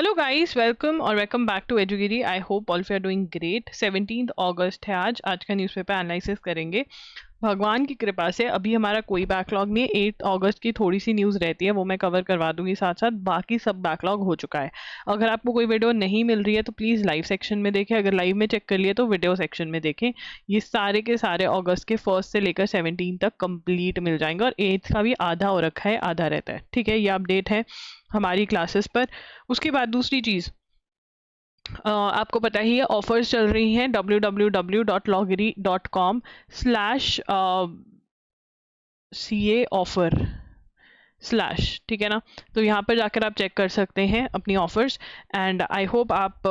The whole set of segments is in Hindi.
हेलो गाइस, वेलकम और वेलकम बैक टू एजुगिरी। I hope all of you are doing great. 17 अगस्त है आज का न्यूज़पेपर एनालिसिस करेंगे। भगवान की कृपा से अभी हमारा कोई बैकलॉग नहीं है। 8 अगस्त की थोड़ी सी न्यूज़ रहती है, वो मैं कवर करवा दूंगी साथ साथ। बाकी सब बैकलॉग हो चुका है। अगर आपको कोई वीडियो नहीं मिल रही है तो प्लीज़ लाइव सेक्शन में देखें। अगर लाइव में चेक कर लिए तो वीडियो सेक्शन में देखें। ये सारे के सारे अगस्त के 1 से लेकर 17 तक कंप्लीट मिल जाएंगे, और 8 का भी आधा हो रखा है, आधा रहता है। ठीक है, ये अपडेट है हमारी क्लासेस पर। उसके बाद दूसरी चीज़, आपको पता ही है ऑफर्स चल रही हैं www.loggery.com/CA ऑफर स्लैश, ठीक है ना। तो यहाँ पर जाकर आप चेक कर सकते हैं अपनी ऑफर्स। एंड आई होप आप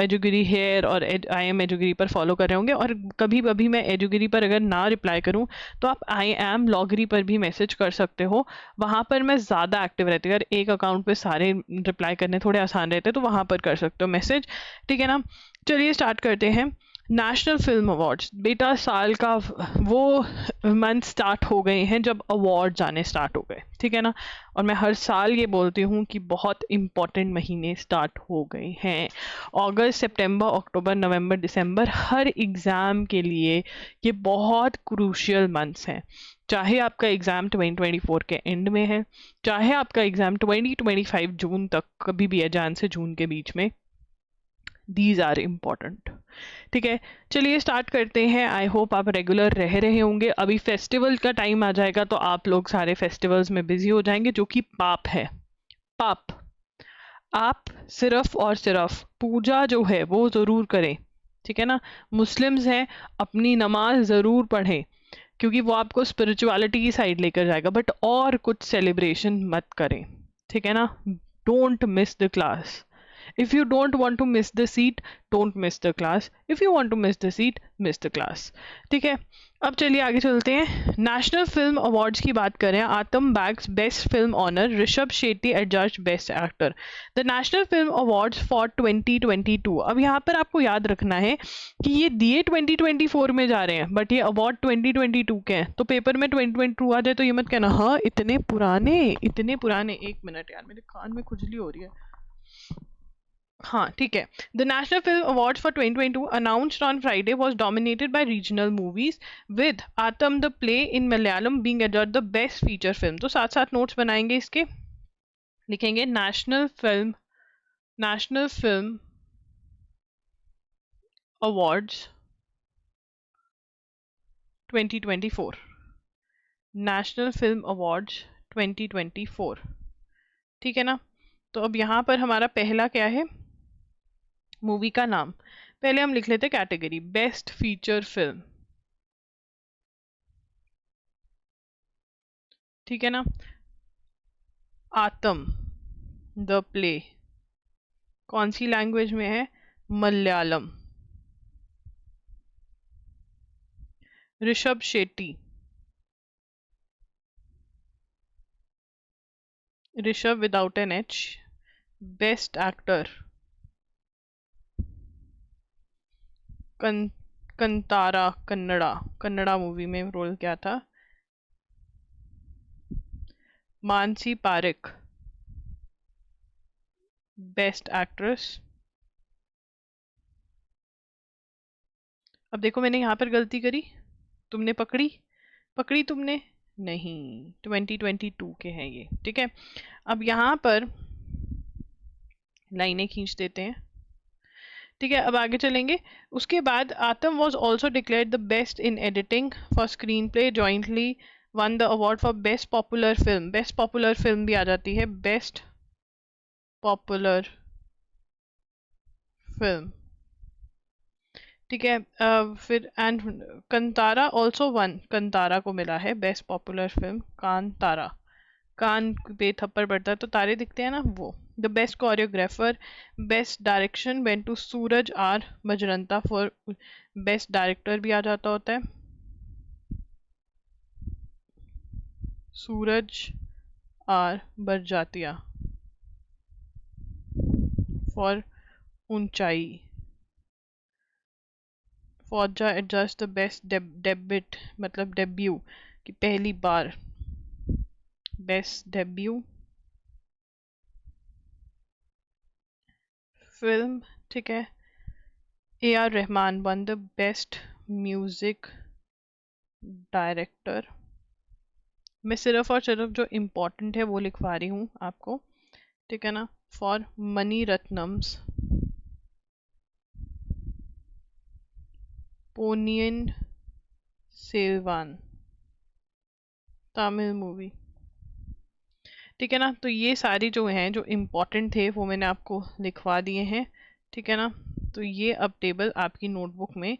एजुगिरी हेयर और आई एम एजुगिरी पर फॉलो कर रहे होंगे। और कभी कभी मैं एजुगिरी पर अगर ना रिप्लाई करूँ तो आप आई एम लॉगरी पर भी मैसेज कर सकते हो। वहाँ पर मैं ज़्यादा एक्टिव रहती हूँ। अगर एक अकाउंट पे सारे रिप्लाई करने थोड़े आसान रहते हैं तो वहाँ पर कर सकते हो मैसेज, ठीक है ना। चलिए स्टार्ट करते हैं। नेशनल फिल्म अवार्ड्स, बेटा साल का वो मंथ स्टार्ट हो गए हैं जब अवार्ड आने स्टार्ट हो गए, ठीक है ना। और मैं हर साल ये बोलती हूँ कि बहुत इंपॉर्टेंट महीने स्टार्ट हो गए हैं। अगस्त, सितंबर, अक्टूबर, नवंबर, दिसंबर हर एग्ज़ाम के लिए ये बहुत क्रूशियल मंथ्स हैं। चाहे आपका एग्ज़ाम 2024 के एंड में है, चाहे आपका एग्ज़ाम 2025 जून तक कभी भी है, जान से जून के बीच में, दीज आर इम्पॉर्टेंट। ठीक है, चलिए स्टार्ट करते हैं। आई होप आप रेगुलर रह रहे होंगे। अभी फेस्टिवल का टाइम आ जाएगा तो आप लोग सारे फेस्टिवल्स में बिजी हो जाएंगे, जो कि पाप है। पाप। आप सिर्फ और सिर्फ पूजा जो है वो ज़रूर करें, ठीक है ना। मुस्लिम्स हैं, अपनी नमाज ज़रूर पढ़ें, क्योंकि वो आपको स्पिरिचुअलिटी की साइड लेकर जाएगा। बट और कुछ सेलिब्रेशन मत करें, ठीक है ना। Don't miss the class. If you don't want to miss the seat, don't miss the class. If you want to miss the seat, miss the class. ठीक है, अब चलिए आगे चलते हैं। नेशनल फिल्म अवार्ड्स की बात करें। Aattam bags best film honour, Rishab Shetty adjudged best actor. The national film awards for 2022। अब यहाँ पर आपको याद रखना है कि ये दिए 2024 में जा रहे हैं, बट ये अवार्ड 2022 के हैं। तो पेपर में 2022 आ जाए तो ये मत कहना हाँ इतने पुराने, इतने पुराने। एक मिनट यार, मेरे कान में खुजली हो रही है। हाँ ठीक है। The national film award for 2022 announced on Friday was dominated by regional movies, with Aattam the play in Malayalam being अडॉर्ड द बेस्ट फीचर फिल्म। तो साथ साथ नोट्स बनाएंगे इसके, लिखेंगे national film awards 2024, national film awards 2024, ठीक है ना। तो अब यहाँ पर हमारा पहला क्या है, मूवी का नाम। पहले हम लिख लेते कैटेगरी बेस्ट फीचर फिल्म, ठीक है ना। आतम द प्ले कौन सी लैंग्वेज में है, Malayalam. Rishabh Shetty, Rishabh without N H, best actor Kantara, Kannada movie में रोल किया था। Mansi Parikh, best actress. अब देखो मैंने यहाँ पर गलती करी, तुमने पकड़ी, पकड़ी तुमने नहीं। 2022 के हैं ये, ठीक है। अब यहाँ पर लाइनें खींच देते हैं, ठीक है। अब आगे चलेंगे। उसके बाद Aattam was also declared the best in editing for screenplay, jointly won the award for best popular film. Best popular film भी आ जाती है, बेस्ट पॉपुलर फिल्म, ठीक है। फिर and Kantara also one, Kantara को मिला है बेस्ट पॉपुलर फिल्म। कांतारा, कान पे थप्पड़ पड़ता है तो तारे दिखते हैं ना, वो। The best choreographer, best direction went to Sooraj R मजरंता। फॉर बेस्ट डायरेक्टर भी आ जाता होता है सूरज आर बरजातिया, फॉर ऊंचाई। फौजा एडजस्ट द बेस्ट डेबिट, मतलब डेब्यू कि पहली बार, बेस्ट डेब्यू। फिल्म, ठीक है, AR Rahman one the best music director. मैं सिर्फ और सिर्फ जो इम्पोर्टेंट है वो लिखवा रही हूँ आपको, ठीक है ना। फॉर मनी रत्नम्स पोनियन सेल्वान तमिल मूवी, ठीक है ना। तो ये सारी जो हैं जो इम्पोर्टेंट थे वो मैंने आपको लिखवा दिए हैं, ठीक है ना। तो ये अब टेबल आपकी नोटबुक में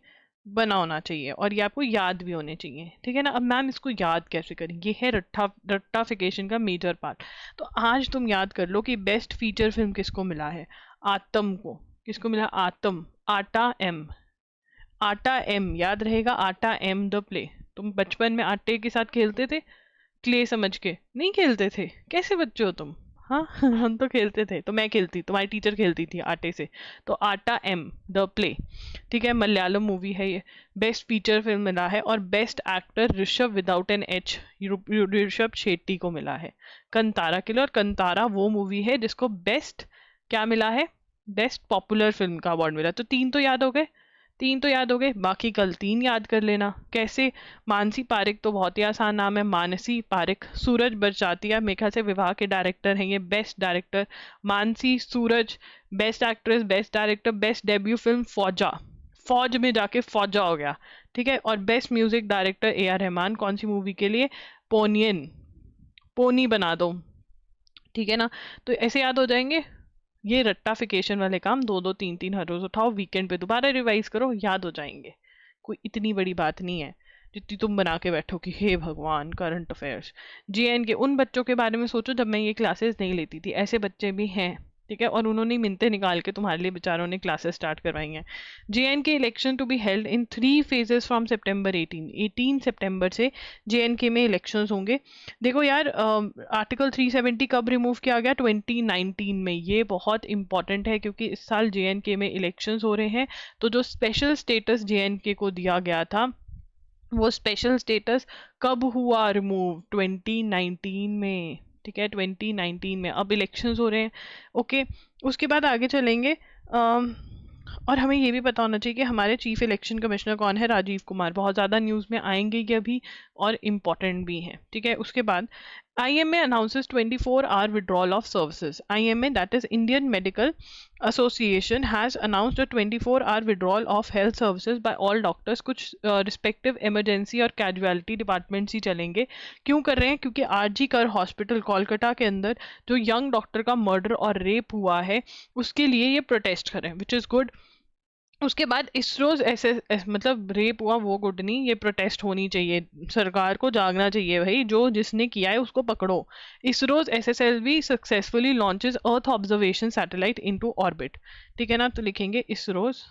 बना होना चाहिए और ये आपको याद भी होने चाहिए, ठीक है ना। अब मैम इसको याद कैसे करें, ये है रट्टाफिकेशन का मेजर पार्ट। तो आज तुम याद कर लो कि बेस्ट फीचर फिल्म किसको मिला है, आतम को। किसको मिला, आतम, आटा एम, आटा एम याद रहेगा, आटा एम द प्ले। तुम बचपन में आटे के साथ खेलते थे, क्ले समझ के नहीं खेलते थे, कैसे बच्चे हो तुम, हाँ हम तो खेलते थे, तो मैं खेलती, तुम्हारी टीचर खेलती थी आटे से। तो आटा एम द प्ले, ठीक है, मलयालम मूवी है ये। बेस्ट फीचर फिल्म मिला है और best actor Rishabh without N H, Rishabh Shetty को मिला है कंतारा के लिए। और कंतारा वो मूवी है जिसको बेस्ट क्या मिला है, बेस्ट पॉपुलर फिल्म का अवार्ड मिला। तो तीन तो याद हो गए, तीन तो याद हो गए, बाकी कल तीन याद कर लेना। कैसे, मानसी पारिक तो बहुत ही आसान नाम है, मानसी पारिक। सूरज बरसातिया मेरे ख्याल से विवाह के डायरेक्टर हैं ये, बेस्ट डायरेक्टर मानसी Sooraj. Best actress, best director, best debut film Fauja, फौज में जाके फौजा हो गया, ठीक है। और best music director AR Rahman, कौन सी मूवी के लिए, पोनियन, पोनी बना दो, ठीक है ना। तो ऐसे याद हो जाएंगे। ये रट्टाफिकेशन वाले काम दो दो तीन तीन हर रोज उठाओ, वीकेंड पे दोबारा रिवाइज करो, याद हो जाएंगे। कोई इतनी बड़ी बात नहीं है जितनी तुम बना के बैठो कि हे भगवान करंट अफेयर्स। JN के उन बच्चों के बारे में सोचो जब मैं ये क्लासेस नहीं लेती थी, ऐसे बच्चे भी हैं, ठीक है। और उन्होंने मिनते निकाल के तुम्हारे लिए बेचारों ने क्लासेस स्टार्ट करवाई हैं। JN के election to be held in 3 phases from September 18 सितंबर से JNK में इलेक्शंस होंगे। देखो यार, आर्टिकल 370 कब रिमूव किया गया, 2019 में। ये बहुत इंपॉर्टेंट है क्योंकि इस साल JNK में इलेक्शंस हो रहे हैं। तो जो स्पेशल स्टेटस JNK को दिया गया था, वो स्पेशल स्टेटस कब हुआ रिमूव, 2019 में, ठीक है, 2019 में। अब इलेक्शंस हो रहे हैं, ओके। उसके बाद आगे चलेंगे। और हमें ये भी पता होना चाहिए कि हमारे चीफ इलेक्शन कमिश्नर कौन है, राजीव कुमार। बहुत ज़्यादा न्यूज़ में आएंगे ये अभी और इम्पॉर्टेंट भी हैं, ठीक है। उसके बाद IMA announces 24-hour withdrawal of services. IMA, that is Indian Medical Association, has announced a 24-hour withdrawal of health services by all doctors. कुछ रिस्पेक्टिव इमरजेंसी और कैजुअलिटी डिपार्टमेंट्स ही चलेंगे। क्यों कर रहे हैं, क्योंकि RG कर हॉस्पिटल कोलकाता के अंदर जो यंग डॉक्टर का मर्डर और रेप हुआ है, उसके लिए ये प्रोटेस्ट कर रहे हैं, विच इज़ गुड। उसके बाद इसरोज ऐसे मतलब रेप हुआ वो गुड नहीं, ये प्रोटेस्ट होनी चाहिए, सरकार को जागना चाहिए भाई, जो जिसने किया है उसको पकड़ो। ISRO's SSLV successfully launches earth observation satellite into orbit, ठीक है ना। तो लिखेंगे ISRO's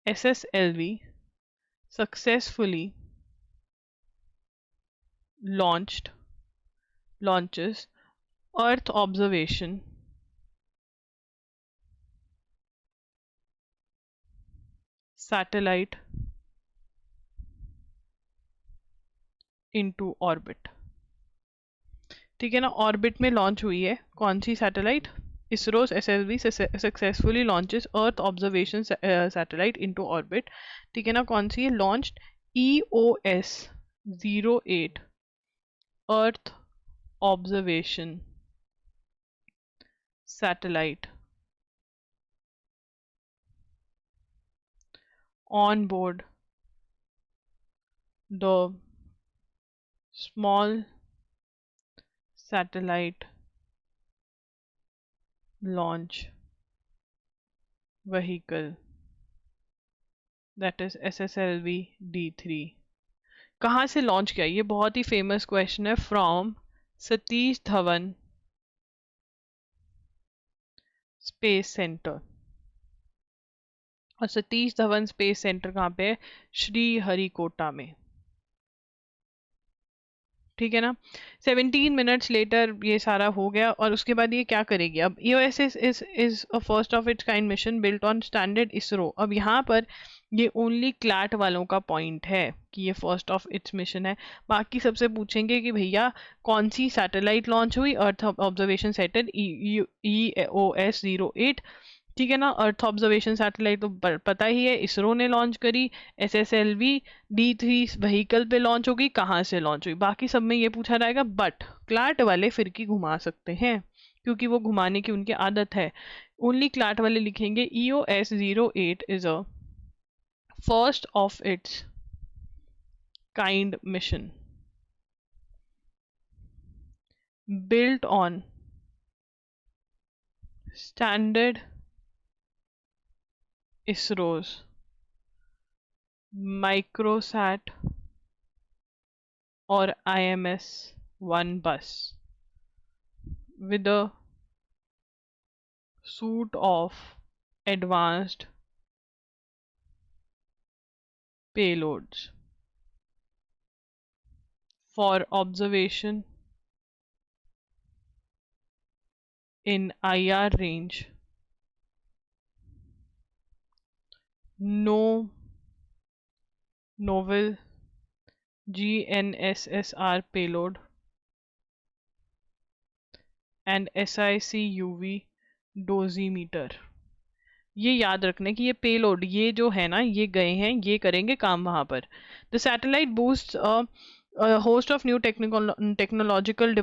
SSLV successfully launches earth observation satellite into orbit, ठीक है ना। ऑर्बिट में लॉन्च हुई है कौन सी satellite, ISRO's SSLV successfully launches earth observation satellite into orbit, ठीक है ना। कौन सी है, launched EOS 08 earth observation satellite on board the small satellite launch vehicle, that is SSLV D3। कहाँ से लॉन्च किया, ये बहुत ही फेमस क्वेश्चन है। From Satish Dhawan space centre. और सतीश धवन स्पेस सेंटर कहाँ पे है, श्रीहरिकोटा में, ठीक है ना। 17 मिनट्स लेटर ये सारा हो गया। और उसके बाद ये क्या करेगी, अब EOS is a first of its kind mission built on standard ISRO. अब यहाँ पर ये ओनली क्लैट वालों का पॉइंट है कि ये फर्स्ट ऑफ इट्स मिशन है। बाकी सबसे पूछेंगे कि भैया कौन सी सैटेलाइट लॉन्च हुई, अर्थ ऑब्जर्वेशन सैटेलाइट EOS 08, ठीक है ना। अर्थ ऑब्जर्वेशन सैटेलाइट तो पता ही है, इसरो ने लॉन्च करी। SSLV D3 व्हीकल पे लॉन्च होगी, कहाँ से लॉन्च हुई, बाकी सब में ये पूछा जाएगा। बट क्लाट वाले फिरकी घुमा सकते हैं क्योंकि वो घुमाने की उनकी आदत है। ओनली क्लाट वाले लिखेंगे EOS-08 is a first of its kind mission built on standard ISRO's microsat or IMS-1 bus with a suite of advanced payloads for observation in IR range. No novel GNSSR payload and SIC UV dosimeter. ये याद रखने कि ये पेलोड, ये जो है ना, ये गए हैं, ये करेंगे काम वहां पर। The satellite boost host of new technological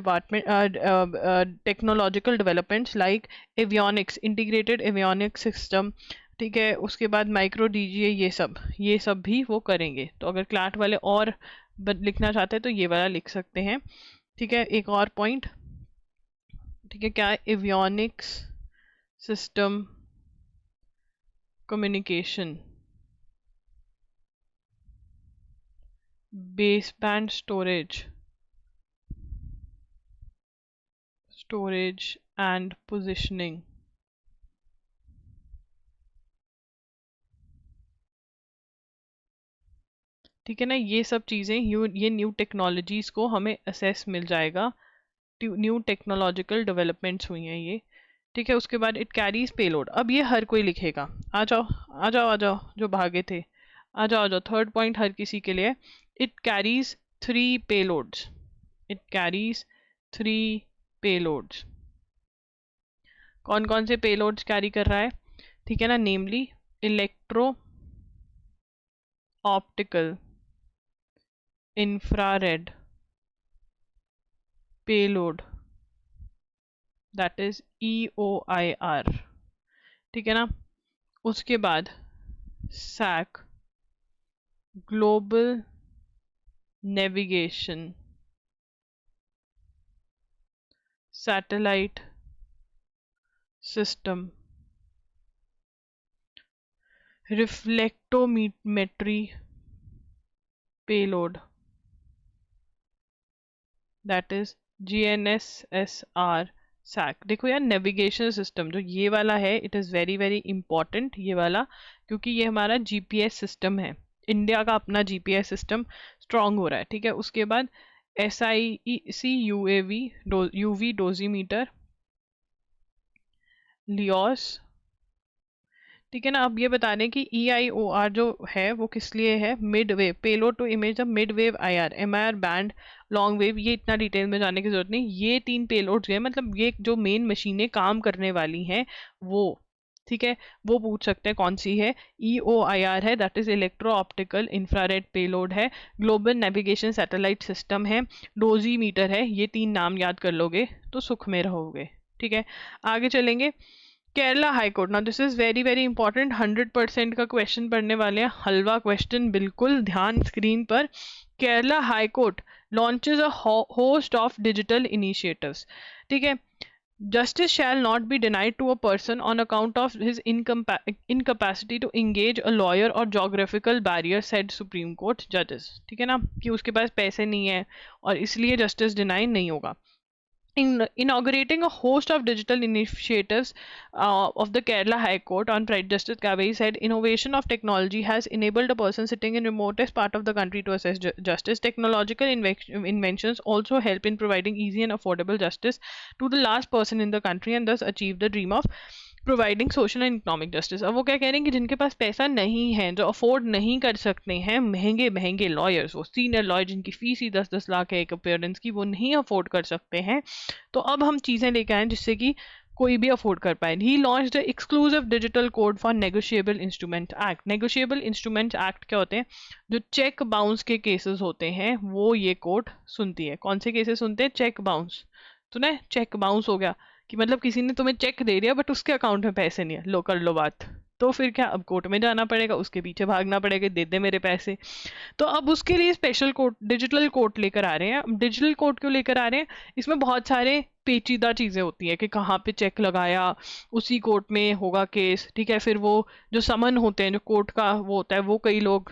developments like avionics, integrated avionics system, ठीक है। उसके बाद माइक्रो DGA, ये सब भी वो करेंगे। तो अगर क्लाट वाले और लिखना चाहते हैं तो ये वाला लिख सकते हैं, ठीक है। एक और पॉइंट, ठीक है, क्या है, avionics system communication, baseband storage and positioning, ठीक है ना। ये सब चीज़ें, ये न्यू टेक्नोलॉजीज को हमें असेस मिल जाएगा, न्यू टेक्नोलॉजिकल डेवलपमेंट्स हुई हैं ये, ठीक है। उसके बाद इट कैरीज पेलोड, अब ये हर कोई लिखेगा। आ जाओ आ जाओ आ जाओ, जो भागे थे आ जाओ आ जाओ। थर्ड पॉइंट हर किसी के लिए, it carries 3 payloads, it carries 3 payloads. कौन कौन से पेलोड्स कैरी कर रहा है, ठीक है ना, namely electro optical infrared payload, that is EOIR, ठीक है ना। उसके बाद SAC global navigation satellite system reflectometry payload, that is GNSSR SAC। देखो यार, नेविगेशन सिस्टम जो ये वाला है, it is very very important ये वाला, क्योंकि ये हमारा GPS सिस्टम है। इंडिया का अपना GPS सिस्टम स्ट्रॉन्ग हो रहा है, ठीक है। उसके बाद SIC UV डोजीमीटर, लियोस, ठीक है ना। अब ये बता दें कि EIOR जो है वो किस लिए है, mid wave payload to image the mid wave IR MIR band long wave. ये इतना डिटेल में जाने की जरूरत नहीं, ये 3 पेलोड्स हैं, मतलब ये जो मेन मशीनें काम करने वाली हैं वो, ठीक है। वो पूछ सकते हैं कौन सी है, EOIR है, that is electro optical infrared payload है, ग्लोबल नेविगेशन सैटेलाइट सिस्टम है, डोजीमीटर है। ये 3 नाम याद कर लोगे तो सुख में रहोगे, ठीक है। आगे चलेंगे, केरला हाई कोर्ट। ना this is very very important, 100% का क्वेश्चन पढ़ने वाले हैं, हलवा क्वेश्चन, बिल्कुल ध्यान स्क्रीन पर। Kerala high court launches a host of digital initiatives, ठीक है। Justice shall not be denied to a person on account of his incapacity to engage a lawyer or geographical barrier, said Supreme Court judges, ठीक है ना, कि उसके पास पैसे नहीं है और इसलिए जस्टिस डिनाई नहीं होगा। Inaugurating a host of digital initiatives of the Kerala High Court on Friday, Justice Kaveri said, innovation of technology has enabled a person sitting in remotest part of the country to access justice. Technological inventions also help in providing easy and affordable justice to the last person in the country and thus achieve the dream of providing social and economic justice. अब वो क्या कह रहे हैं कि जिनके पास पैसा नहीं है, जो अफोर्ड नहीं कर सकते हैं महंगे महंगे लॉयर्स, वो सीनियर लॉयर जिनकी फीस ही 10-10 लाख है एक अपीयरेंस की, वो नहीं अफोर्ड कर सकते हैं, तो अब हम चीज़ें लेके आए जिससे कि कोई भी अफोर्ड कर पाए। He launched exclusive digital code for negotiable instrument act. Negotiable instrument act क्या होते हैं? जो चेक बाउंस के केसेस होते हैं वो ये कोड सुनती है। कौन से केसेस सुनते हैं? Cheque bounce. तूने चेक बाउंस हो गया कि मतलब किसी ने तुम्हें चेक दे दिया बट उसके अकाउंट में पैसे नहीं है, लो कर लो बात। तो फिर क्या, अब कोर्ट में जाना पड़ेगा, उसके पीछे भागना पड़ेगा, दे दे मेरे पैसे। तो अब उसके लिए स्पेशल कोर्ट, डिजिटल कोर्ट लेकर आ रहे हैं। अब डिजिटल कोर्ट क्यों लेकर आ रहे हैं? इसमें बहुत सारे पेचीदा चीजें होती है कि कहाँ पे चेक लगाया, उसी कोर्ट में होगा केस, ठीक है। फिर वो जो समन होते हैं, जो कोर्ट का वो होता है, वो कई लोग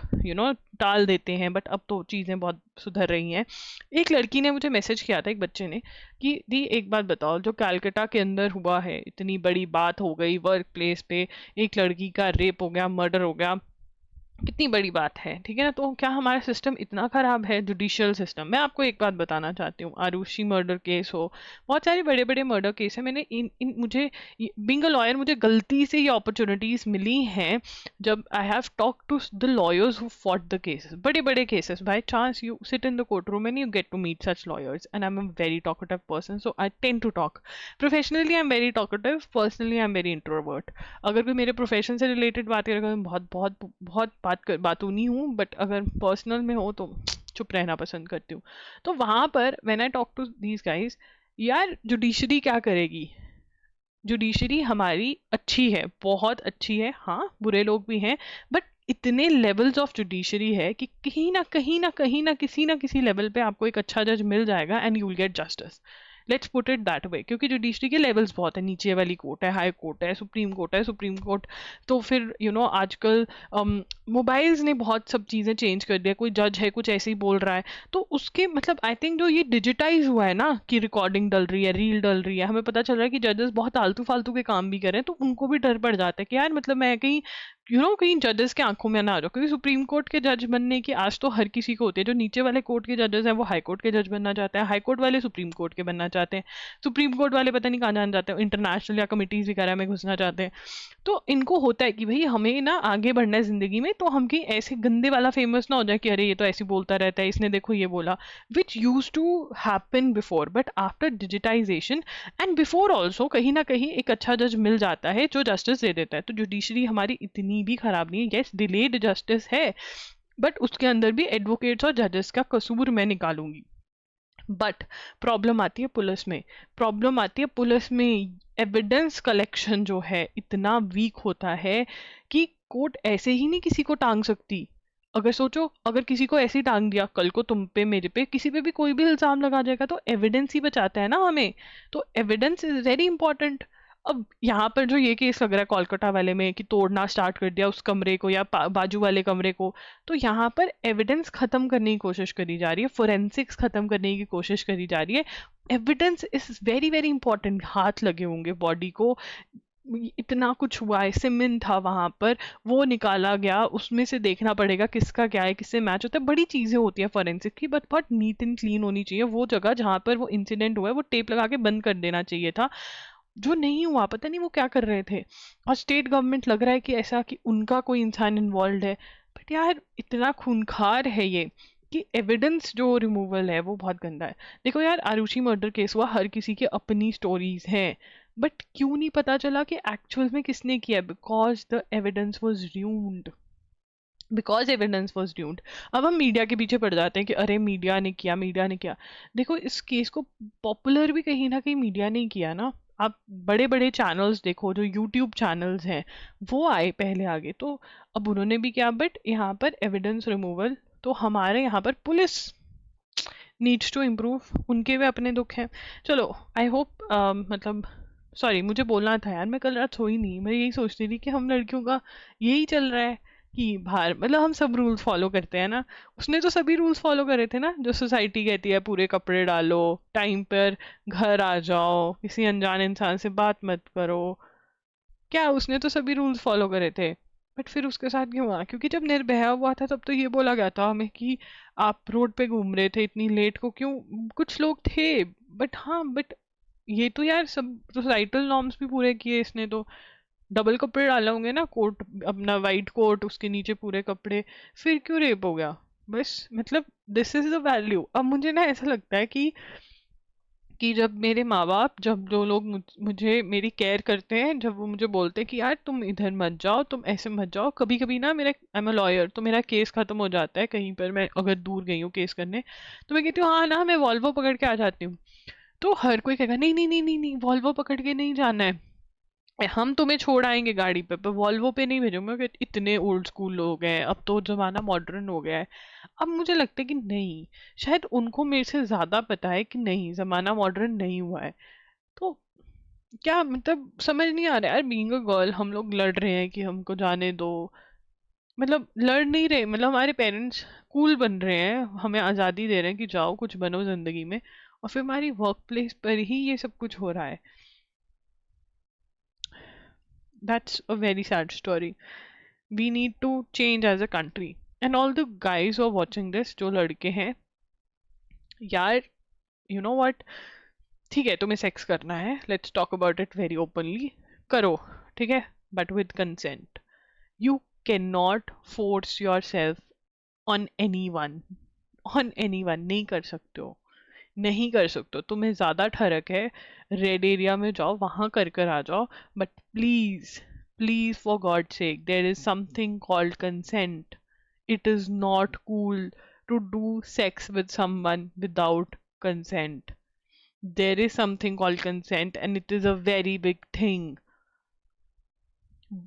टाल देते हैं। बट अब तो चीजें बहुत सुधर रही हैं। एक लड़की ने मुझे मैसेज किया था, एक बच्चे ने, कि दी एक बात बताओ, जो कैलकाटा के अंदर हुआ है, इतनी बड़ी बात हो गई वर्क प्लेस पे, एक लड़की का रेप हो गया, मर्डर हो गया, कितनी बड़ी बात है, ठीक है ना। तो क्या हमारा सिस्टम इतना खराब है, जुडिशियल सिस्टम? मैं आपको एक बात बताना चाहती हूँ, आरुषि मर्डर केस हो, बहुत सारे बड़े बड़े मर्डर केस है। मैंने इन मुझे बिंग अ लॉयर, मुझे गलती से ये अपॉर्चुनिटीज मिली हैं जब I have talk to the lawyers who fought the cases, बड़े बड़े cases. By chance you sit in the court room and you get to meet such lawyers, and I am a very talkative person, so I tend to talk. Professionally I am very talkative, personally I am very introvert. अगर कोई मेरे प्रोफेशन से रिलेटेड बात करेगा तो मैं बहुत बहुत बहुत बातूनी हूँ, बट अगर पर्सनल में हो तो चुप रहना पसंद करती हूँ। तो वहां पर when I talk to these guys, यार जुडिशरी क्या करेगी? जुडिशरी हमारी अच्छी है, बहुत अच्छी है, हाँ बुरे लोग भी हैं, बट इतने लेवल्स ऑफ जुडिशरी है कि किसी ना किसी लेवल पे आपको एक अच्छा जज मिल जाएगा and you will get justice. Let's put it that way, क्योंकि जुडिशरी के लेवल्स बहुत है, नीचे वाली कोर्ट है, हाई कोर्ट है, सुप्रीम कोर्ट है, सुप्रीम कोर्ट। तो फिर आजकल मोबाइल्स ने बहुत सब चीज़ें चेंज कर दिया। कोई जज है कुछ ऐसे ही बोल रहा है, तो उसके मतलब आई थिंक जो ये डिजिटाइज हुआ है ना, कि रिकॉर्डिंग डल रही है, रील डल रही है, हमें पता चल रहा है कि जजेस बहुत आलतू फालतू के काम भी करें, तो उनको भी डर पड़ जाता है कि यार मतलब मैं कहीं कहीं जजेस के आंखों में ना आ जाओ। क्योंकि सुप्रीम कोर्ट के जज बनने की आज तो हर किसी को होती है। जो नीचे वाले कोर्ट के जजेस हैं वो हाई कोर्ट के जज बनना चाहते हैं, हाई कोर्ट वाले सुप्रीम कोर्ट के बनना चाहते हैं, सुप्रीम कोर्ट वाले पता नहीं कहाँ जाना चाहते हैं, इंटरनेशनल या कमिटीज वगैरह में घुसना चाहते हैं। तो इनको होता है कि भाई हमें ना आगे बढ़ना है जिंदगी में, तो हम कहीं ऐसे गंदे वाला फेमस ना हो जाए कि अरे ये तो ऐसे बोलता रहता है, इसने देखो ये बोला, which use to happen before. But after digitization and before also कहीं ना कहीं एक अच्छा जज मिल जाता है जो जस्टिस दे देता है। तो जुडिशरी हमारी इतनी भी खराब नहीं है। यस, डिलेड जस्टिस है, बट उसके अंदर भी एडवोकेट्स और जजेस का कसूर मैं निकालूंगी। बट प्रॉब्लम आती है पुलिस में। प्रॉब्लम आती है पुलिस में, एविडेंस कलेक्शन जो है इतना वीक होता है कि कोर्ट ऐसे ही नहीं किसी को टांग सकती। अगर सोचो, अगर किसी को ऐसे ही टांग दिया, कल को तुम पे, मेरे पे, किसी पे भी कोई भी इल्जाम लगा जाएगा, तो एविडेंस ही बचाता है ना हमें। तो एविडेंस इज वेरी इंपॉर्टेंट। अब यहाँ पर जो ये केस लग रहा है कोलकाता वाले में, कि तोड़ना स्टार्ट कर दिया उस कमरे को या बाजू वाले कमरे को, तो यहाँ पर एविडेंस खत्म करने की कोशिश करी जा रही है, फोरेंसिक्स खत्म करने की कोशिश करी जा रही है। Evidence is very very important. हाथ लगे होंगे बॉडी को, इतना कुछ हुआ है, सीमेंट था वहां पर, वो निकाला गया, उसमें से देखना पड़ेगा किसका क्या है, किससे मैच होता है, बड़ी चीजें होती है फोरेंसिक की। बट बहुत नीट एंड क्लीन होनी चाहिए वो जगह जहां पर वो इंसिडेंट हुआ है। वो टेप लगा के बंद कर देना चाहिए था, जो नहीं हुआ। पता नहीं वो क्या कर रहे थे। और स्टेट गवर्नमेंट लग रहा है कि ऐसा कि उनका कोई इंसान इन्वॉल्व है, बट यार इतना खूंखार है ये कि एविडेंस जो रिमूवल है वो बहुत गंदा है। देखो यार, आरुषि मर्डर केस हुआ, हर किसी की अपनी स्टोरीज हैं, बट क्यों नहीं पता चला कि एक्चुअल में किसने किया? Because the evidence was ruined, because evidence was ruined. अब हम मीडिया के पीछे पड़ जाते हैं कि अरे मीडिया ने किया, मीडिया ने किया। देखो इस केस को पॉपुलर भी कहीं ना कहीं मीडिया ने किया ना। आप बड़े बड़े चैनल्स देखो, जो यूट्यूब चैनल्स हैं वो आए पहले आगे, तो अब उन्होंने भी किया। बट यहाँ पर एविडेंस रिमूवल, तो हमारे यहाँ पर पुलिस नीड्स टू इम्प्रूव, उनके भी अपने दुख हैं। चलो आई होप, मतलब सॉरी मुझे बोलना था यार, मैं कल रात सोई नहीं, मैं यही सोचती थी कि हम लड़कियों का यही चल रहा है कि बाहर मतलब हम सब रूल्स फॉलो करते हैं ना। उसने तो सभी रूल्स फॉलो करे थे ना, जो सोसाइटी कहती है, पूरे कपड़े डालो, टाइम पर घर आ जाओ, किसी अनजान इंसान से बात मत करो, क्या उसने तो सभी रूल्स फॉलो करे थे। बट फिर उसके साथ क्यों हुआ? क्योंकि जब निर्भया हुआ था तब तो ये बोला गया था हमें कि आप रोड पे घूम रहे थे इतनी लेट को क्यों, कुछ लोग थे। बट हाँ, बट ये तो यार सब सोसाइटल नॉर्म्स भी पूरे किए इसने तो। डबल कपड़े डाले होंगे ना, कोट अपना वाइट कोट, उसके नीचे पूरे कपड़े, फिर क्यों रेप हो गया? बस मतलब दिस इज द वैल्यू। अब मुझे ना ऐसा लगता है कि कि जब मेरे माँ बाप, जब जो लोग मुझे मेरी केयर करते हैं, जब वो मुझे बोलते हैं कि यार तुम इधर मत जाओ, तुम ऐसे मत जाओ, कभी कभी ना मेरा, आई एम अ लॉयर, तो मेरा केस खत्म हो जाता है कहीं पर, मैं अगर दूर गई हूँ केस करने, तो मैं कहती हूँ हाँ ना, मैं वॉल्वो पकड़ के आ जाती हूँ। तो हर कोई कहेगा नहीं नहीं नहीं नहीं नहीं, वॉल्वो पकड़ के नहीं जाना है, हम तुम्हें छोड़ आएंगे गाड़ी पे, पर वॉल्वो पे नहीं भेजूंगा, कि इतने ओल्ड स्कूल लोग हैं, अब तो जमाना मॉडर्न हो गया है। अब मुझे लगता है कि नहीं, शायद उनको मेरे से ज्यादा पता है कि नहीं, जमाना मॉडर्न नहीं हुआ है। तो क्या मतलब समझ नहीं आ रहा है यार, बीइंग अ गर्ल हम लोग लड़ रहे हैं कि हमको जाने दो, मतलब लड़ नहीं रहे, मतलब हमारे पेरेंट्स कूल बन रहे हैं, हमें आज़ादी दे रहे हैं कि जाओ कुछ बनो जिंदगी में, और फिर हमारी वर्क प्लेस पर ही ये सब कुछ हो रहा है। That's a very sad story. We need to change as a country, and all the guys are watching this, जो लड़के हैं यार, यू नो व्हाट, ठीक है तुम्हें सेक्स करना है, let's talk about it very openly, करो, ठीक है, but with consent. You can not force your self on any one, on any one नहीं कर सकते हो, नहीं कर सकते हो, तुम्हें ज्यादा ठरक है, रेड एरिया में जाओ, वहां कर कर आ जाओ, but please, please for God sake, there is something called consent. It is not cool to do sex with someone without consent. There is something called consent and it is a very big thing.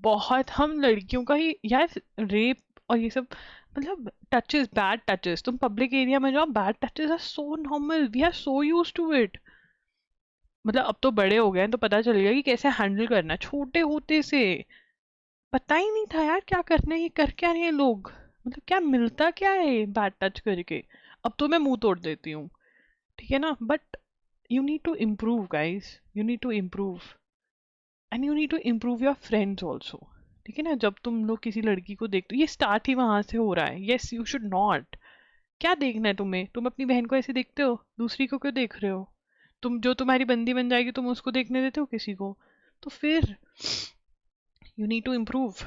बहुत हम लड़कियों का ही यार, रेप और ये सब, मतलब टचेस, बैड टचेस, तुम पब्लिक एरिया में जाओ, bad touches are so normal, we are so use to it. मतलब अब तो बड़े हो गए हैं तो पता चल गया कि कैसे हैंडल करना है, छोटे होते से पता ही नहीं था यार क्या करना है, ये कर क्या रहे हैं लोग, मतलब क्या मिलता क्या है बैड टच करके। अब तो मैं मुंह तोड़ देती हूँ, ठीक है ना, but you need to improve guys, you need to improve, and you need to improve your friends also, ठीक है ना, जब तुम लोग किसी लड़की को देखते हो, ये स्टार्ट ही वहां से हो रहा है, yes you should not, क्या देखना है तुम्हें, तुम अपनी बहन को ऐसे देखते हो, दूसरी को क्यों देख रहे हो, तुम जो तुम्हारी बंदी बन जाएगी तुम उसको देखने देते हो किसी को, तो फिर you need to improve.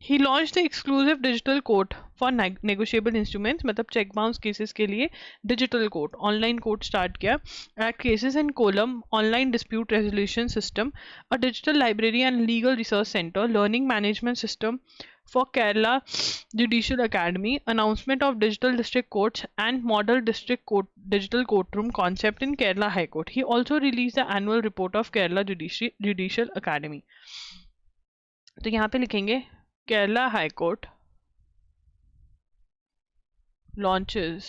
He launched the exclusive digital court for negotiable instruments, मतलब check bounce cases के लिए digital court, online court start किया, at cases in column, online dispute resolution system, a digital library and legal research center, learning management system for Kerala Judicial Academy, announcement of digital district courts and model district court digital courtroom concept in Kerala High Court. He also released the annual report of Kerala Judicial Academy. तो यहाँ पे लिखेंगे Kerala High Court launches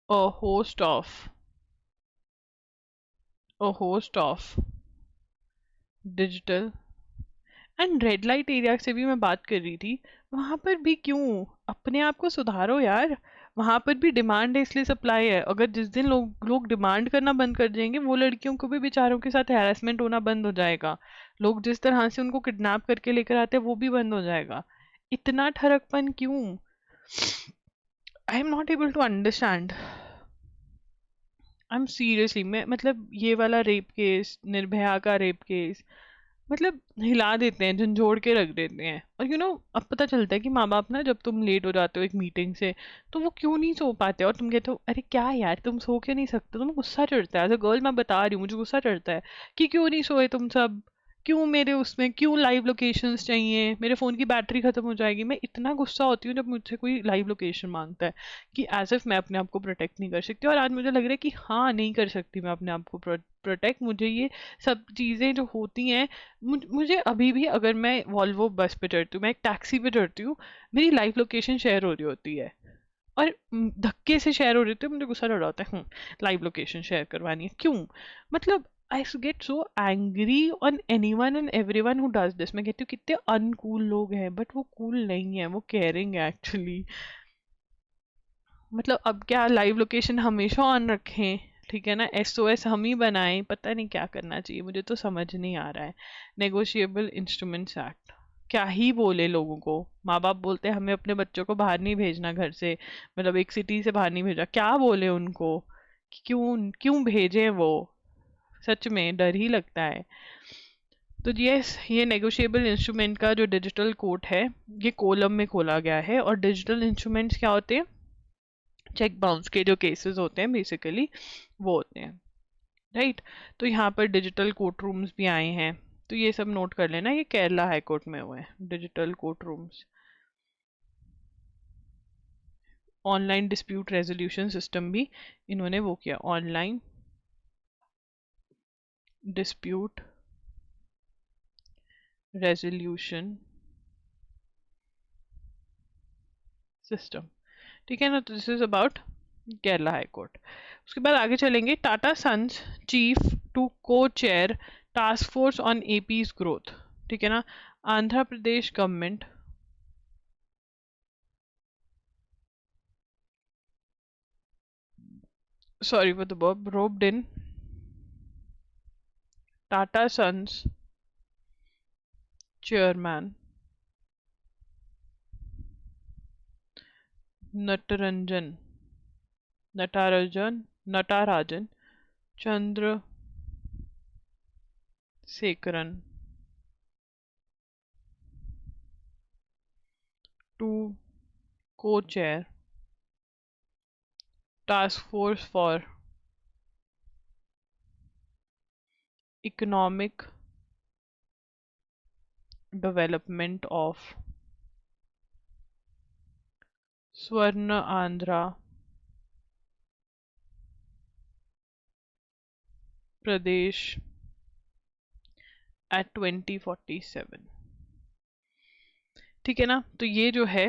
a host of digital, and red light area से भी मैं बात कर रही थी, वहां पर भी क्यों, अपने आप को सुधारो यार, वहां पर भी डिमांड है इसलिए सप्लाई है, अगर जिस दिन लोग डिमांड करना बंद कर देंगे, वो लड़कियों को भी बेचारों के साथ हैरेसमेंट होना बंद हो जाएगा, लोग जिस तरह से उनको किडनैप करके लेकर आते हैं वो भी बंद हो जाएगा, इतना ठरकपन क्यों, I am not able to understand, I am seriously, मैं मतलब ये वाला रेप केस, निर्भया का रेप केस, मतलब हिला देते हैं, झंझोड़ के रख देते हैं, और अब पता चलता है कि माँ बाप ना, जब तुम लेट हो जाते हो एक मीटिंग से, तो वो क्यों नहीं सो पाते, और तुम कहते हो अरे क्या यार तुम सो क्यों नहीं सकते, तुम्हें गुस्सा चढ़ता है, एज अ गर्ल मैं बता रही हूँ, मुझे गुस्सा चढ़ता है कि क्यों नहीं सोए तुम सब, क्यों मेरे उसमें, क्यों लाइव लोकेशंस चाहिए, मेरे फ़ोन की बैटरी ख़त्म हो जाएगी, मैं इतना गुस्सा होती हूँ जब मुझसे कोई लाइव लोकेशन मांगता है, कि एज इफ मैं अपने आप को प्रोटेक्ट नहीं कर सकती, और आज मुझे लग रहा है कि हाँ नहीं कर सकती मैं अपने आप को प्रोटेक्ट, मुझे ये सब चीज़ें जो होती हैं, मुझे अभी भी, अगर मैं वॉल्वो बस पे चढ़ती हूँ, मैं एक टैक्सी पे चढ़ती हूँ, मेरी लाइव लोकेशन शेयर हो रही होती है, और धक्के से शेयर हो रही होती है, मुझे गुस्सा चढ़ रहा होता है, लाइव लोकेशन शेयर करवानी है क्यों, मतलब I get so angry on anyone and everyone who does this, मैं कहती हूँ कितने अनकूल लोग हैं, बट वो कूल नहीं है, वो केयरिंग है एक्चुअली, मतलब अब क्या लाइव लोकेशन हमेशा ऑन रखें, ठीक है ना, एसओएस हम ही बनाएं, पता नहीं क्या करना चाहिए, मुझे तो समझ नहीं आ रहा है। नेगोशिएबल इंस्ट्रूमेंट्स एक्ट क्या ही बोले लोगों को, माँ बाप बोलते हैं हमें अपने बच्चों को बाहर नहीं भेजना घर से, मतलब एक सिटी से बाहर नहीं भेजा, क्या बोले उनको, क्यों क्यों भेजें वो, सच में डर ही लगता है। तो ये नेगोशिएबल इंस्ट्रूमेंट का जो डिजिटल कोर्ट है, ये कोलम में खोला गया है, और डिजिटल इंस्ट्रूमेंट्स क्या होते हैं, चेक बाउंस के जो केसेस होते हैं बेसिकली वो होते हैं, राइट। तो यहाँ पर डिजिटल कोर्ट रूम्स भी आए हैं, तो ये सब नोट कर लेना, ये केरला हाई कोर्ट में हुए हैं digital court rooms. Online dispute resolution system भी इन्होंने वो किया, ऑनलाइन डिस्प्यूट रेजोल्यूशन सिस्टम, ठीक है ना। तो this is about Kerala high court. उसके बाद आगे चलेंगे, टाटा सन्स चीफ टू को chair task force on APs growth, ठीक है ना। Andhra Pradesh government sorry for the verb, roped in Tata Sons chairman Natarajan Chandra Sekaran to co-chair task force for economic development of Swarna Andhra Pradesh at 2047, ठीक है ना। तो ये जो है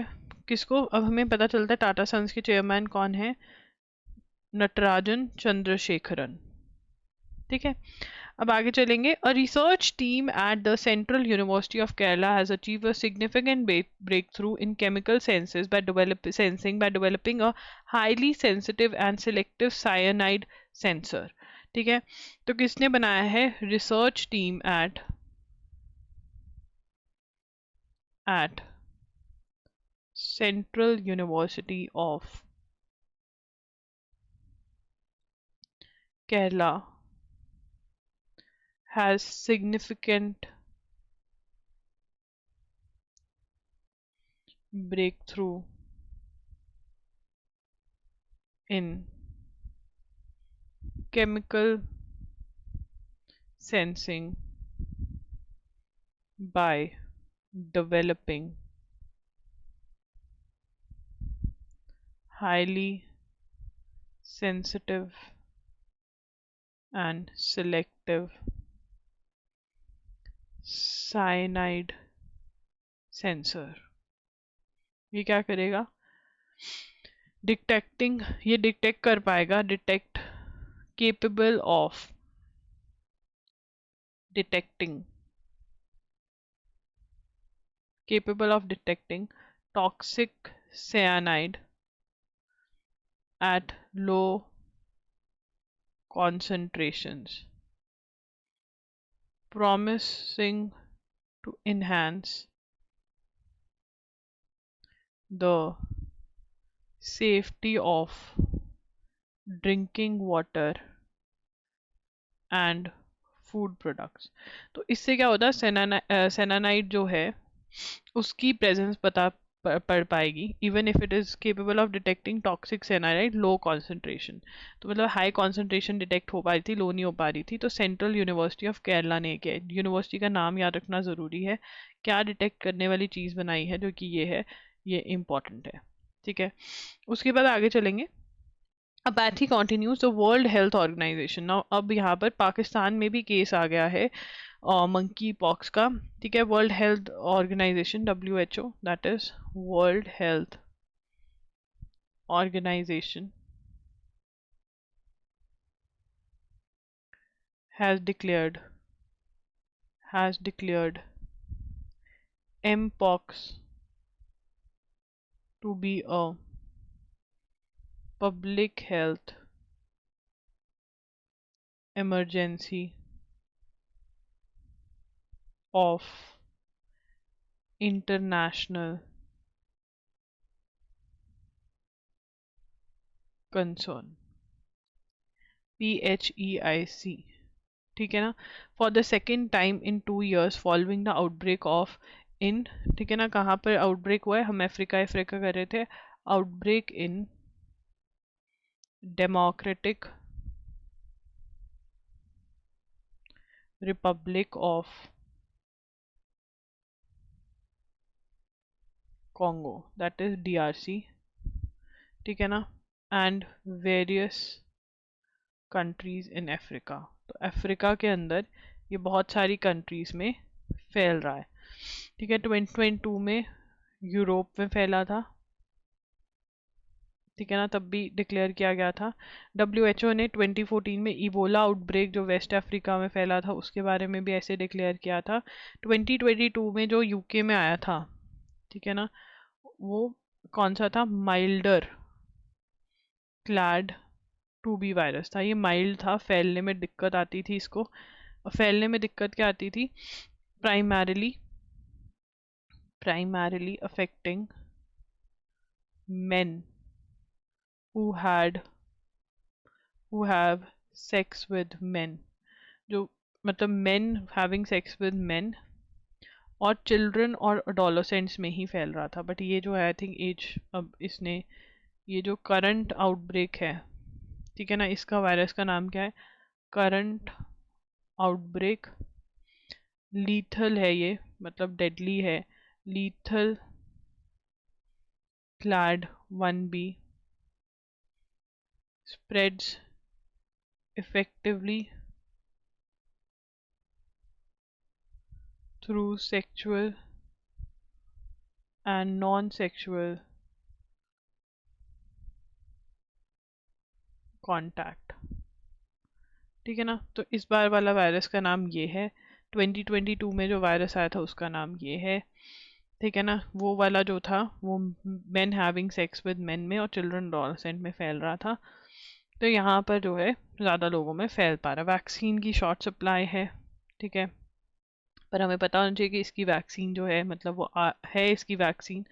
किसको, अब हमें पता चलता है टाटा सन्स के चेयरमैन कौन है, नटराजन चंद्रशेखरन, ठीक है। अब आगे चलेंगे, a research team at the central university of Kerala has achieve a significant breakthrough in chemical senses by developing a highly sensitive and selective cyanide sensor, ठीक है। तो किसने बनाया है, research team at central university of Kerala has significant breakthrough in chemical sensing by developing highly sensitive and selective cyanide sensor। ये क्या करेगा, डिटेक्टिंग, ये डिटेक्ट कर पाएगा, detect capable of detecting toxic cyanide at low concentrations, promising to enhance the safety of drinking water and food products. तो इससे क्या होता है, सेनानाइड जो है उसकी प्रेजेंस पता पड़ पाएगी, even if it is capable of detecting toxic cyanide low concentration. तो मतलब हाई कॉन्सेंट्रेशन डिटेक्ट हो पा रही थी, लो नहीं हो पा रही थी। तो सेंट्रल यूनिवर्सिटी ऑफ केरला ने किया, यूनिवर्सिटी का नाम याद रखना ज़रूरी है, क्या डिटेक्ट करने वाली चीज़ बनाई है जो कि ये है, ये इम्पॉर्टेंट है, ठीक है। उसके बाद आगे चलेंगे, apathy continues, the world health organization. Now अब यहाँ पर पाकिस्तान में भी केस आ गया है मंकी पॉक्स का, ठीक है। World health organization WHO, that is world health organization has declared mpox to be a public health emergency of international concern, PHEIC, ठीक है ना। For the second time in 2 years following the outbreak of in, ठीक है ना। कहाँ पर आउटब्रेक हुआ है, हम अफ्रीका कर रहे थे, outbreak in democratic Republic of Congo, that is DRC, ठीक है ना, and various countries in Africa. तो अफ्रीका के अंदर ये बहुत सारी कंट्रीज में फैल रहा है, ठीक है। 2022 में यूरोप में फैला था, ठीक है ना, तब भी डिक्लेयर किया गया था। WHO ने 2014 में इबोला आउटब्रेक जो वेस्ट अफ्रीका में फैला था उसके बारे में भी ऐसे डिक्लेयर किया था। 2022 में जो UK में आया था, ठीक है ना, वो कौन सा था, माइल्डर क्लैड 2B वायरस था। ये माइल्ड था, फैलने में दिक्कत आती थी इसको, और फैलने में दिक्कत क्या आती थी, primarily affecting men who have sex with men, जो मतलब men having sex with men और चिल्ड्रन और अडोलोसेंट्स में ही फैल रहा था। बट ये जो है आई थिंक एज, अब इसने ये जो करंट आउटब्रेक है, ठीक है ना, इसका वायरस का नाम क्या है, करंट आउटब्रेक, लीथल है ये, मतलब डेडली है, lethal clad 1B spreads effectively through sexual and non-sexual contact, ठीक है ना। तो इस बार वाला वायरस का नाम ये है, 2022 में जो वायरस आया था उसका नाम ये है, ठीक है ना। वो वाला जो था वो men having sex with men में और चिल्ड्रन एडोलसेंट में फैल रहा था। तो यहाँ पर जो है ज़्यादा लोगों में फैल पा रहा है। वैक्सीन की शॉर्ट सप्लाई है, ठीक है, पर हमें पता होना चाहिए कि इसकी वैक्सीन जो है, मतलब वो है इसकी vaccine.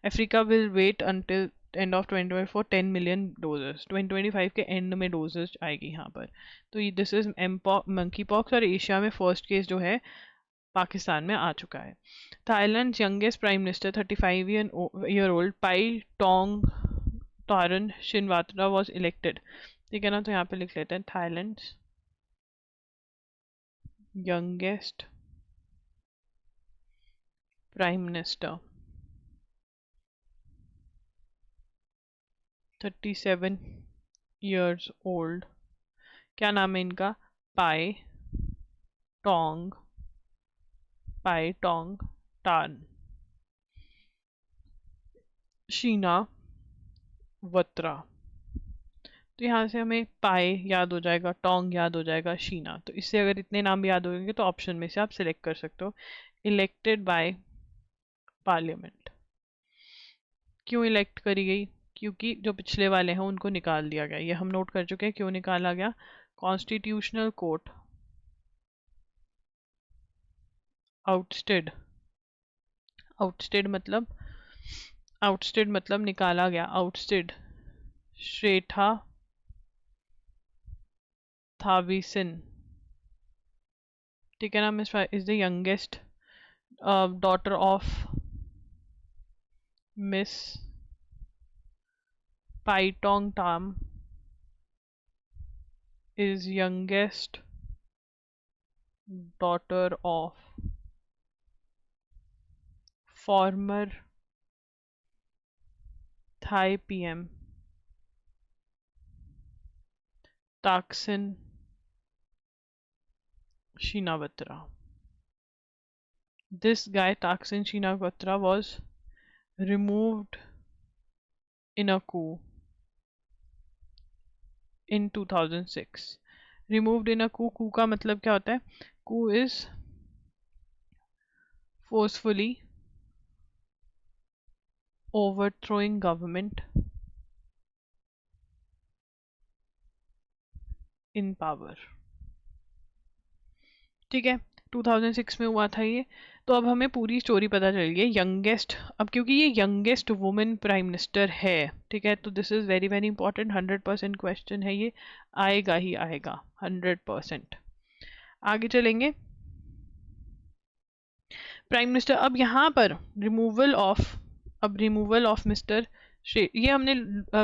Africa will wait until end of 2024 10 million doses, 2025 के एंड में डोजेस आएगी यहाँ पर। तो दिस इज मंकी पॉक्स, और एशिया में फर्स्ट केस जो है पाकिस्तान में आ चुका है। Thailand youngest prime minister 35 year old Paetongtarn Shinawatra was elected, ठीक है ना। तो यहाँ पे लिख लेते हैं Thailand youngest prime minister 37 years old, क्या नाम है इनका, पाई टोंग टान शीना वत्रा। तो यहाँ से हमें पाए याद हो जाएगा, टोंग याद हो जाएगा, शीना। तो इससे अगर इतने नाम याद होंगे तो ऑप्शन में से आप सिलेक्ट कर सकते हो। इलेक्टेड बाय पार्लियामेंट, क्यों इलेक्ट करी गई, क्योंकि जो पिछले वाले हैं उनको निकाल दिया गया। ये हम नोट कर चुके हैं क्यों निकाला गया। कॉन्स्टिट्यूशनल कोर्ट आउटस्टेड मतलब निकाला गया, आउटस्टेड श्रेठा थाविसन, ठीक है ना, Ms is the youngest daughter of Ms Paetongtarn is youngest daughter of former Thai PM Thaksin Shinawatra. This guy Thaksin Shinawatra was removed in a coup in 2006. Removed in a coup का मतलब क्या होता है, coup is forcefully overthrowing government in power, ठीक है। 2006 में हुआ था ये। तो अब हमें पूरी स्टोरी पता चल गई। यंगेस्ट, अब क्योंकि ये यंगेस्ट वुमेन प्राइम मिनिस्टर है, ठीक है, तो this is very very important, 100% question है ये, आएगा ही आएगा 100%। आगे चलेंगे, प्राइम मिनिस्टर। अब यहाँ पर रिमूवल ऑफ मिस्टर ये हमने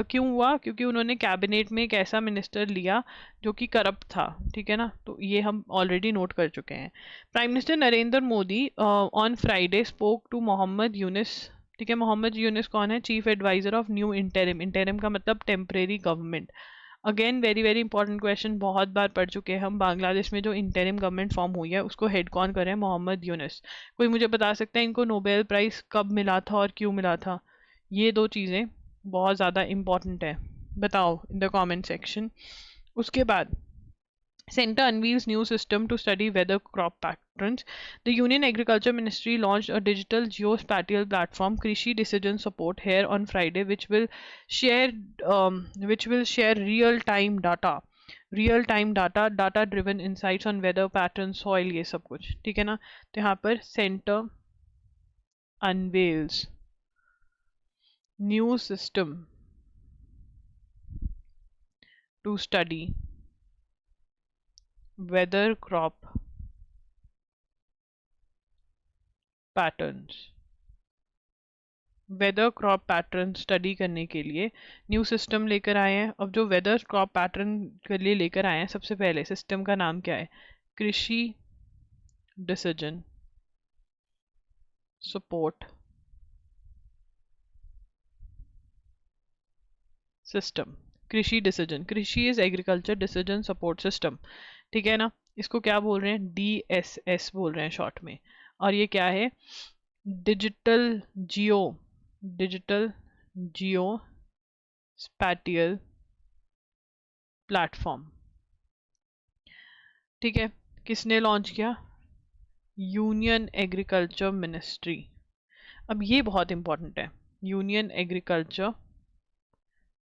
क्यों हुआ, क्योंकि उन्होंने कैबिनेट में एक ऐसा मिनिस्टर लिया जो कि करप्ट था, ठीक है ना, तो ये हम ऑलरेडी नोट कर चुके हैं। Prime minister Narendra Modi on Friday spoke to Mohammad Yunus, ठीक है, मोहम्मद यूनिस कौन है, chief adviser of new interim, interim का मतलब temporary government. Again very very important question, बहुत बार पढ़ चुके हैं हम, बांग्लादेश में जो इंटरिम गवर्नमेंट फॉर्म हुई है उसको हेड कौन करे, मोहम्मद यूनिस। कोई मुझे बता सकता है इनको नोबेल प्राइज कब मिला था और क्यों मिला था, ये दो चीज़ें बहुत ज़्यादा इम्पॉर्टेंट है, बताओ इन द कमेंट सेक्शन। उसके बाद Centre unveils new system to study weather crop patterns. The Union Agriculture Ministry launched a digital geospatial platform, Krishi Decision Support, here on Friday, which will share real time data driven insights on weather patterns, soil, ये सब कुछ, ठीक है ना। तो यहाँ पर Centre unveils new system to study weather crop patterns, weather crop pattern study करने के लिए न्यू सिस्टम लेकर आए हैं। अब जो वेदर क्रॉप पैटर्न के लिए लेकर आए हैं, सबसे पहले सिस्टम का नाम क्या है, कृषि डिसीजन सपोर्ट सिस्टम। कृषि डिसीजन, कृषि is agriculture decision support system, ठीक है ना। इसको क्या बोल रहे हैं, DSS बोल रहे हैं शॉर्ट में। और ये क्या है, डिजिटल जियो स्पैटियल प्लेटफॉर्म, ठीक है। किसने लॉन्च किया, यूनियन एग्रीकल्चर मिनिस्ट्री। अब ये बहुत इंपॉर्टेंट है, यूनियन एग्रीकल्चर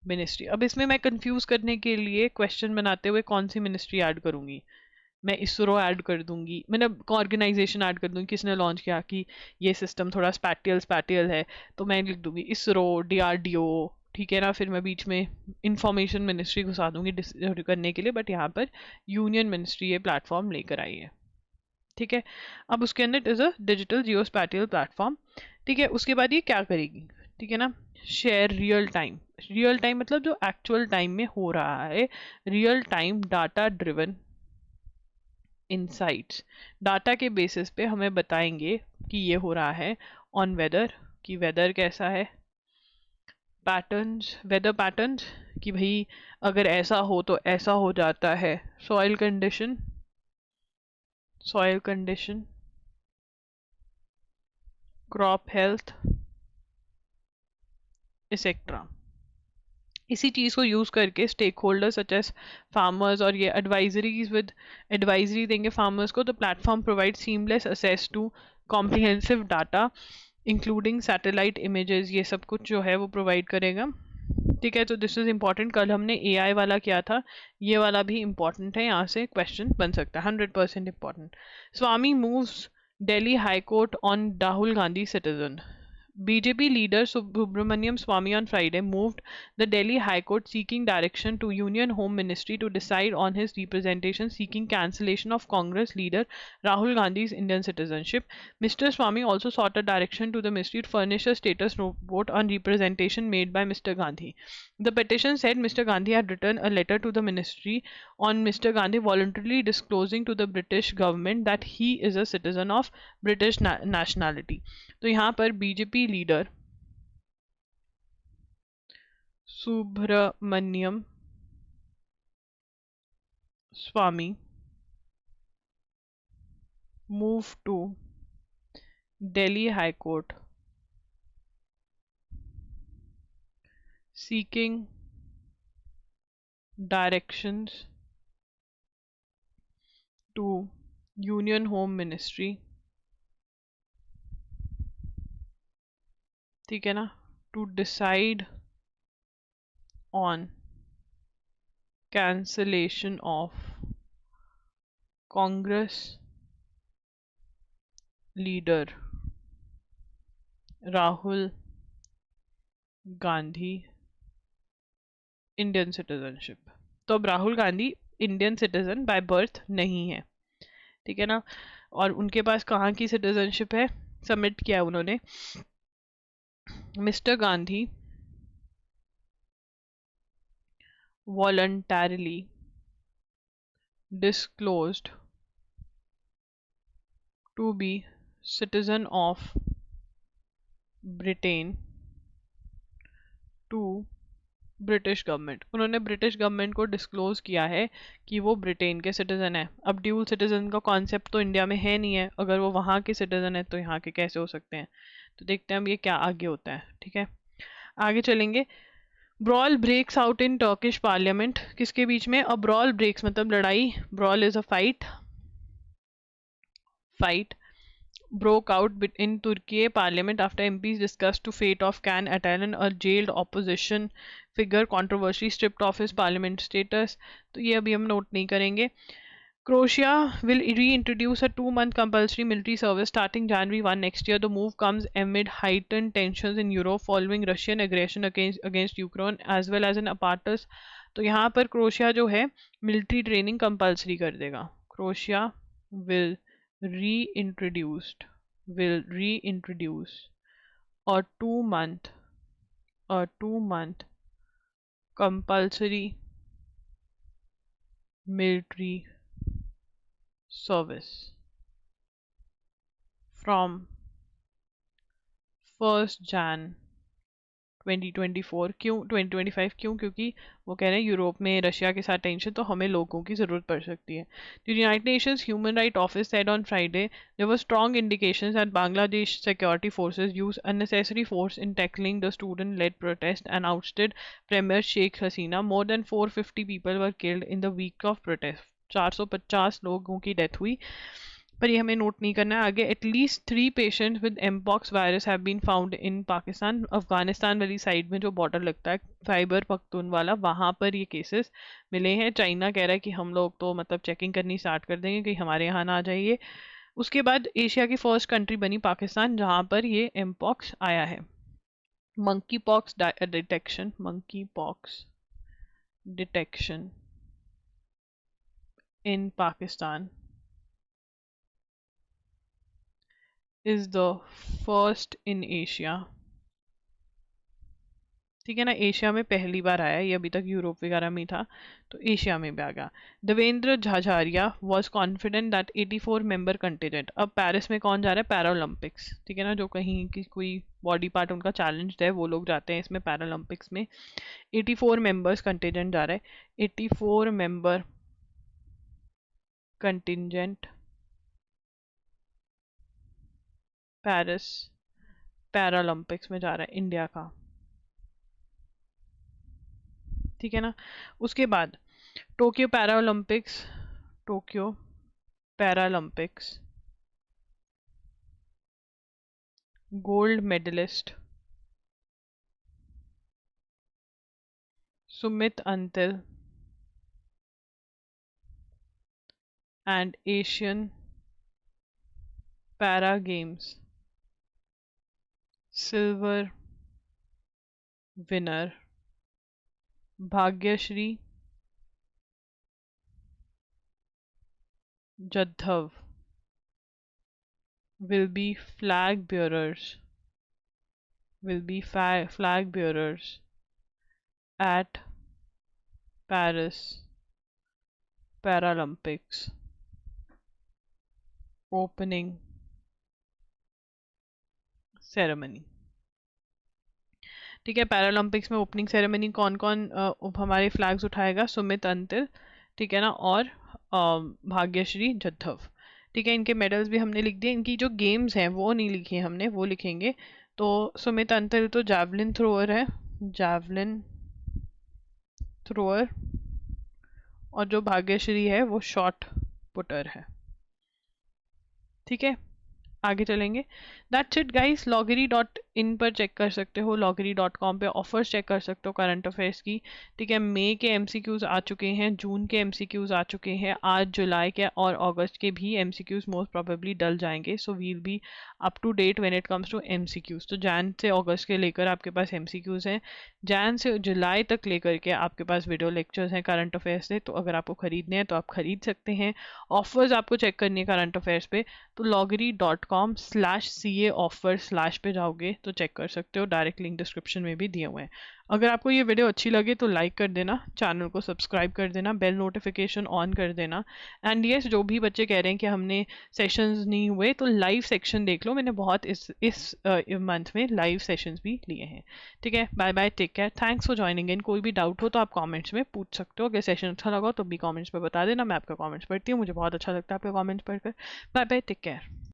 मिनिस्ट्री। अब इसमें मैं कंफ्यूज करने के लिए क्वेश्चन बनाते हुए कौन सी मिनिस्ट्री ऐड करूंगी, मैं इसरो ऐड कर दूंगी, मैंने ऑर्गेनाइजेशन ऐड कर दूंगी, किसने लॉन्च किया कि ये सिस्टम थोड़ा स्पैटियल है, तो मैं लिख दूंगी इसरो, DRDO, ठीक है ना। फिर मैं बीच में इंफॉर्मेशन मिनिस्ट्री घुसा दूंगी करने के लिए, बट यहाँ पर यूनियन मिनिस्ट्री ये प्लेटफॉर्म लेकर आई है, ठीक है। अब उसके अंदर is a digital Jio spatial platform, ठीक है। उसके बाद ये क्या करेगी, ठीक है ना, शेयर रियल टाइम मतलब जो एक्चुअल टाइम में हो रहा है, real time data driven insights, data के बेसिस पे हमें बताएंगे कि ये हो रहा है ऑन वेदर, कि वेदर कैसा है, पैटर्न्स, वेदर पैटर्न्स, कि भाई अगर ऐसा हो तो ऐसा हो जाता है, soil condition, crop health, etcetera. इसी चीज़ को यूज़ करके stakeholder such as farmers, और ये एडवाइजरी देंगे फार्मर्स को। तो platform provide seamless access to comprehensive data including satellite images, ये सब कुछ जो है वो प्रोवाइड करेगा, ठीक है। तो दिस इज इम्पॉर्टेंट, कल हमने AI वाला किया था, ये वाला भी इम्पॉर्टेंट है, यहाँ से क्वेश्चन बन सकता है, 100% important. Swami moves Delhi high court on Rahul Gandhi citizen. BJP leader Subramaniam Swamy on Friday moved the Delhi High Court seeking direction to Union Home Ministry to decide on his representation seeking cancellation of Congress leader Rahul Gandhi's Indian citizenship. Mr. Swamy also sought a direction to the ministry to furnish a status report on representation made by Mr. Gandhi. The petition said Mr. Gandhi had written a letter to the ministry on Mr. Gandhi voluntarily disclosing to the British government that he is a citizen of British nationality. तो यहाँ पर BJP leader Subramanian Swamy move to Delhi high court seeking directions to Union Home Ministry, ठीक है ना, to decide on cancellation of Congress leader Rahul Gandhi Indian citizenship. तो अब Rahul Gandhi Indian citizen by birth नहीं है, ठीक है ना। और उनके पास कहाँ की सिटीजनशिप है, सबमिट किया उन्होंने, mister Gandhi voluntarily disclosed to be citizen of Britain to British government, उन्होंने ब्रिटिश गवर्नमेंट को डिस्क्लोज किया है कि वो ब्रिटेन के सिटीजन है। अब ड्यूल सिटीजन का कॉन्सेप्ट तो इंडिया में है नहीं है, अगर वो वहाँ के सिटीजन है तो यहाँ के कैसे हो सकते हैं। तो देखते हैं हम ये क्या आगे होता है। ठीक है, आगे चलेंगे। Brawl breaks out in Turkish parliament, किसके बीच में? अब ब्रॉल ब्रेक्स मतलब लड़ाई, brawl is a fight broke out in Turkey parliament after MPs discussed to fate of Can Atalan, a jailed opposition figure controversially stripped off his parliament status। तो ये अभी हम नोट नहीं करेंगे। Croatia will reintroduce a 2-month compulsory military service starting January 1 next year. The move comes amid heightened tensions in Europe following Russian aggression against Ukraine as well as an apartheid। तो यहाँ पर क्रोशिया जो है मिलिट्री ट्रेनिंग कंपल्सरी कर देगा। Crochet will reintroduce a 2-month compulsory military service from 1st Jan 2024। क्यों 2025? क्यों? क्योंकि वो कह रहे हैं यूरोप में रशिया के साथ टेंशन, तो हमें लोगों की ज़रूरत पड़ सकती है। The United Nations human right office said on Friday there were strong indications that Bangladesh security forces used unnecessary force in tackling the student-led protest and ousted Premier Sheikh Hasina। More than 450 people were killed in the week of protest। 450 लोगों की डेथ हुई, पर ये हमें नोट नहीं करना है आगे। At least 3 patients with mpox virus have been found in Pakistan. Afghanistan वाली साइड में जो बॉर्डर लगता है खैबर पख्तूनवाला, वहाँ पर ये केसेस मिले हैं। चाइना कह रहा है कि हम लोग तो मतलब चेकिंग करनी स्टार्ट कर देंगे कि हमारे यहाँ ना आ जाइए। उसके बाद एशिया की फर्स्ट कंट्री बनी पाकिस्तान जहाँ पर ये एमपॉक्स आया है। Monkey pox detection in Pakistan is the first in Asia। ठीक है ना, एशिया में पहली बार आया, ये अभी तक यूरोप वगैरह में था, तो एशिया में भी आ गया। Devendra Jhajharia was confident that 84 member contingent. अब पेरिस में कौन जा रहा है? पैरालंपिक्स। ठीक है ना, जो कहीं की कोई बॉडी पार्ट उनका चैलेंज है वो लोग जाते हैं इसमें पैरालंपिक्स में। 84 मेंबर्स कंटिजेंट जा रहा है। 84 मेंबर कंटिजेंट पेरिस पैरालंपिक्स में जा रहा है इंडिया का। ठीक है ना, उसके बाद Tokyo Paralympics gold medallist Sumit Antil and Asian para games silver winner Bhagyashree Jadhav will be flag bearers at Paris Paralympics opening ceremony। ठीक है, पैरालंपिक्स में ओपनिंग सेरेमनी कौन कौन हमारे फ्लैग्स उठाएगा? सुमित अंतिल, ठीक है ना, और भाग्यश्री जाधव। ठीक है, इनके मेडल्स भी हमने लिख दिए। इनकी जो गेम्स हैं वो नहीं लिखी हमने, वो लिखेंगे। तो सुमित अंतिल तो जैवलिन थ्रोअर है, और जो भाग्यश्री है वो शॉट पुटर है। ठीक है, आगे चलेंगे। That's it guys. loggery.in पर चेक कर सकते हो, loggery.com पे ऑफर्स चेक कर सकते हो करंट अफेयर्स की। ठीक है, मई के एमसीक्यूज आ चुके हैं, जून के एमसीक्यूज आ चुके हैं, आज जुलाई के और अगस्त के भी एमसीक्यूज मोस्ट प्रोबेबली डल जाएंगे। So we'll be up to date when it comes to MCQs. तो जैन से अगस्त के लेकर आपके पास एमसीक्यूज हैं, जैन से जुलाई तक लेकर के आपके पास वीडियो लेक्चर्स हैं करंट अफेयर्स से। तो अगर आपको खरीदने हैं तो आप खरीद सकते हैं। ऑफर्स आपको चेक करनी है करंट अफेयर्स पे, तो loggery.com/CA ऑफर/ पे जाओगे तो चेक कर सकते हो। डायरेक्ट लिंक डिस्क्रिप्शन में भी दिए हुए हैं। अगर आपको ये वीडियो अच्छी लगे तो लाइक कर देना, चैनल को सब्सक्राइब कर देना, बेल नोटिफिकेशन ऑन कर देना। एंड यस, जो भी बच्चे कह रहे हैं कि हमने सेशंस नहीं हुए, तो लाइव सेक्शन देख लो, मैंने बहुत इस मंथ में लाइव सेशंस भी लिए हैं। ठीक है, bye bye, take care, thanks for joining in. कोई भी डाउट हो तो आप कमेंट्स में पूछ सकते हो, अगर सेशन अच्छा लगा तो भी कमेंट्स पे बता देना, मैं आपका कमेंट्स पढ़ती हूँ, मुझे बहुत अच्छा लगता है आपका कमेंट्स पढ़कर। Bye bye, take care.